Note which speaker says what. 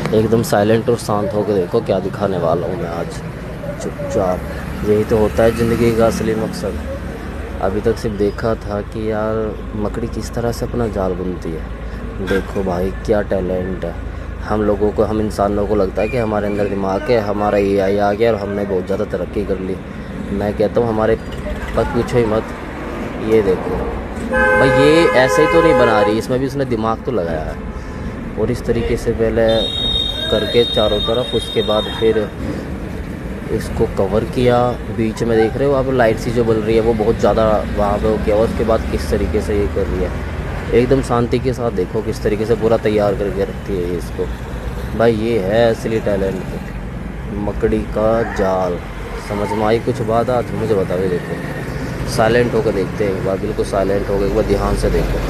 Speaker 1: एकदम साइलेंट और शांत होकर देखो क्या दिखाने वाला हूँ मैं आज। चुपचाप। यही तो होता है ज़िंदगी का असली मकसद। अभी तक सिर्फ देखा था कि यार मकड़ी किस तरह से अपना जाल बुनती है। देखो भाई क्या टैलेंट है। हम लोगों को, हम इंसानों को लगता है कि हमारे अंदर दिमाग है, हमारा एआई आ गया और हमने बहुत ज़्यादा तरक्की कर ली। मैं कहता हूँ हमारे बस पूछो ही मत। ये देखो भाई, ये ऐसे ही तो नहीं बना रही, इसमें भी उसने दिमाग तो लगाया है। और इस तरीके से पहले करके चारों तरफ, उसके बाद फिर इसको कवर किया। बीच में देख रहे हो आप लाइट सी जो बन रही है, वो बहुत ज़्यादा वहाँ पे हो गया। और उसके बाद किस तरीके से ये कर रही है, एकदम शांति के साथ देखो किस तरीके से पूरा तैयार करके रखती है ये इसको। भाई ये है असली टैलेंट, मकड़ी का जाल। समझ में आई कुछ बात? आज मुझे बता के देखो। साइलेंट होकर देखते हैं एक बार, बिल्कुल साइलेंट होकर एक बार ध्यान से देखो।